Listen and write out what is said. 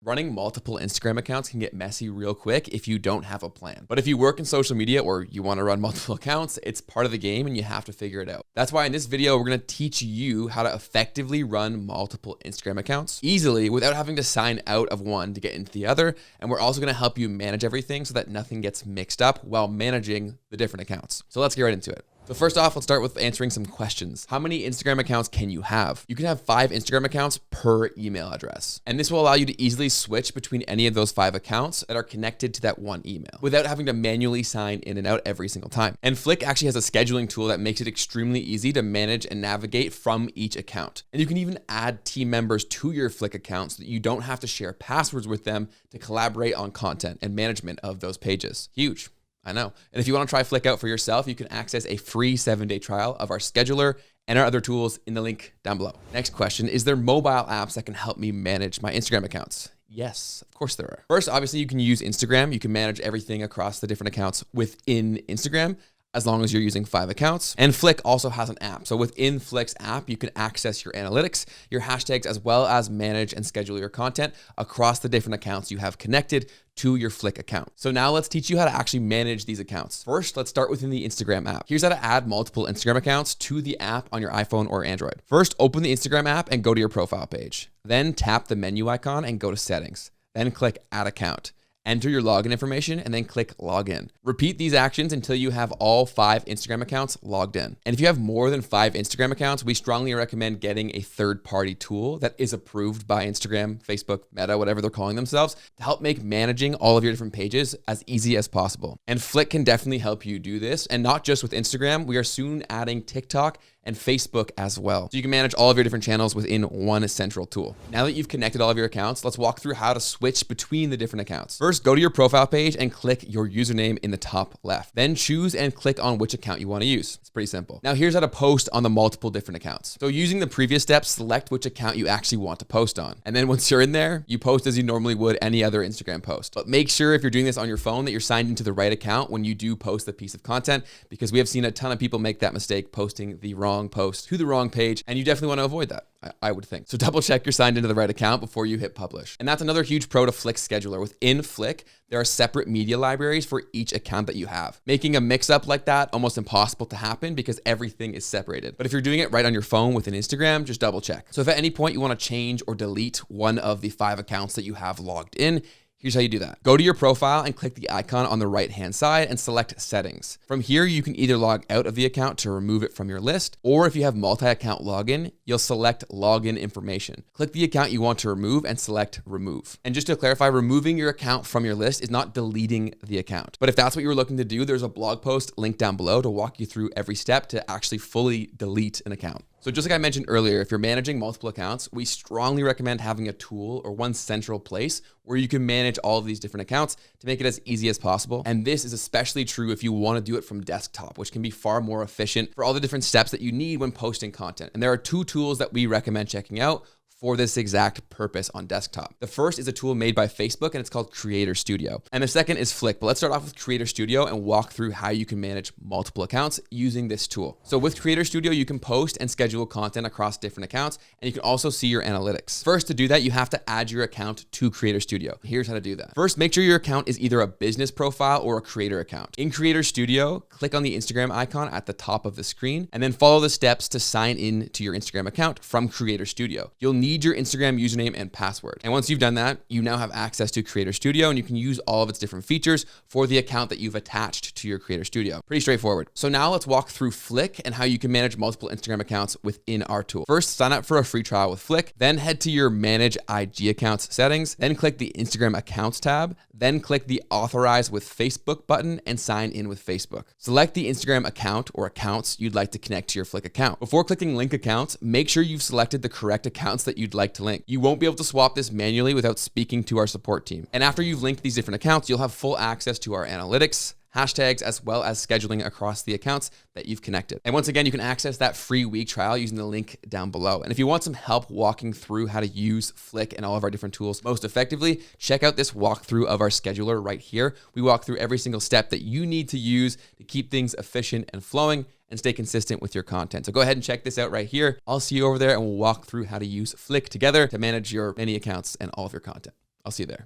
Running multiple Instagram accounts can get messy real quick if you don't have a plan. But if you work in social media or you want to run multiple accounts, it's part of the game and you have to figure it out. That's why in this video, we're going to teach you how to effectively run multiple Instagram accounts easily without having to sign out of one to get into the other. And we're also going to help you manage everything so that nothing gets mixed up while managing the different accounts. So let's get right into it. So first off, let's start with answering some questions. How many Instagram accounts can you have? You can have 5 Instagram accounts per email address. And this will allow you to easily switch between any of those 5 accounts that are connected to that one email without having to manually sign in and out every single time. And Flick actually has a scheduling tool that makes it extremely easy to manage and navigate from each account. And you can even add team members to your Flick account so that you don't have to share passwords with them to collaborate on content and management of those pages. Huge. I know. And if you want to try Flick out for yourself, you can access a free 7-day trial of our scheduler and our other tools in the link down below. Next question, is there mobile apps that can help me manage my Instagram accounts? Yes, of course there are. First, obviously you can use Instagram. You can manage everything across the different accounts within Instagram, as long as you're using 5 accounts. And Flick also has an app. So within Flick's app, you can access your analytics, your hashtags, as well as manage and schedule your content across the different accounts you have connected to your Flick account. So now let's teach you how to actually manage these accounts. First, let's start within the Instagram app. Here's how to add multiple Instagram accounts to the app on your iPhone or Android. First, open the Instagram app and go to your profile page. Then tap the menu icon and go to settings. Then click add account. Enter your login information and then click login. Repeat these actions until you have all 5 Instagram accounts logged in. And if you have more than 5 Instagram accounts, we strongly recommend getting a third-party tool that is approved by Instagram, Facebook, Meta, whatever they're calling themselves, to help make managing all of your different pages as easy as possible. And Flick can definitely help you do this. And not just with Instagram, we are soon adding TikTok and Facebook as well. So you can manage all of your different channels within one central tool. Now that you've connected all of your accounts, let's walk through how to switch between the different accounts. First, go to your profile page and click your username in the top left. Then choose and click on which account you want to use. It's pretty simple. Now here's how to post on the multiple different accounts. So using the previous steps, select which account you actually want to post on. And then once you're in there, you post as you normally would any other Instagram post. But make sure if you're doing this on your phone that you're signed into the right account when you do post the piece of content, because we have seen a ton of people make that mistake posting the wrong post to the wrong page, and you definitely want to avoid that, I would think. So double check you're signed into the right account before you hit publish. And that's another huge pro to Flick Scheduler. Within Flick, there are separate media libraries for each account that you have, making a mix up like that almost impossible to happen because everything is separated. But if you're doing it right on your phone within Instagram, just double check. So if at any point you want to change or delete one of the 5 accounts that you have logged in, here's how you do that. Go to your profile and click the icon on the right-hand side and select settings. From here, you can either log out of the account to remove it from your list, or if you have multi-account login, you'll select login information. Click the account you want to remove and select remove. And just to clarify, removing your account from your list is not deleting the account. But if that's what you were looking to do, there's a blog post linked down below to walk you through every step to actually fully delete an account. So just like I mentioned earlier, if you're managing multiple accounts, we strongly recommend having a tool or one central place where you can manage all of these different accounts to make it as easy as possible. And this is especially true if you want to do it from desktop, which can be far more efficient for all the different steps that you need when posting content. And there are 2 tools that we recommend checking out for this exact purpose on desktop. The first is a tool made by Facebook and it's called Creator Studio. And the second is Flick. But let's start off with Creator Studio and walk through how you can manage multiple accounts using this tool. So with Creator Studio, you can post and schedule content across different accounts, and you can also see your analytics. First, to do that, you have to add your account to Creator Studio. Here's how to do that. First, make sure your account is either a business profile or a creator account. In Creator Studio, click on the Instagram icon at the top of the screen, and then follow the steps to sign in to your Instagram account from Creator Studio. You'll need your Instagram username and password. And once you've done that, you now have access to Creator Studio and you can use all of its different features for the account that you've attached to your Creator Studio. Pretty straightforward. So now let's walk through Flick and how you can manage multiple Instagram accounts within our tool. First, sign up for a free trial with Flick, then head to your Manage IG Accounts settings, then click the Instagram Accounts tab, then click the Authorize with Facebook button and sign in with Facebook. Select the Instagram account or accounts you'd like to connect to your Flick account. Before clicking link accounts, make sure you've selected the correct accounts that you'd like to link. You won't be able to swap this manually without speaking to our support team. And after you've linked these different accounts, you'll have full access to our analytics, hashtags, as well as scheduling across the accounts that you've connected. And once again, you can access that free week trial using the link down below. And if you want some help walking through how to use Flick and all of our different tools most effectively, check out this walkthrough of our scheduler right here. We walk through every single step that you need to use to keep things efficient and flowing and stay consistent with your content. So go ahead and check this out right here. I'll see you over there and we'll walk through how to use Flick together to manage your many accounts and all of your content. I'll see you there.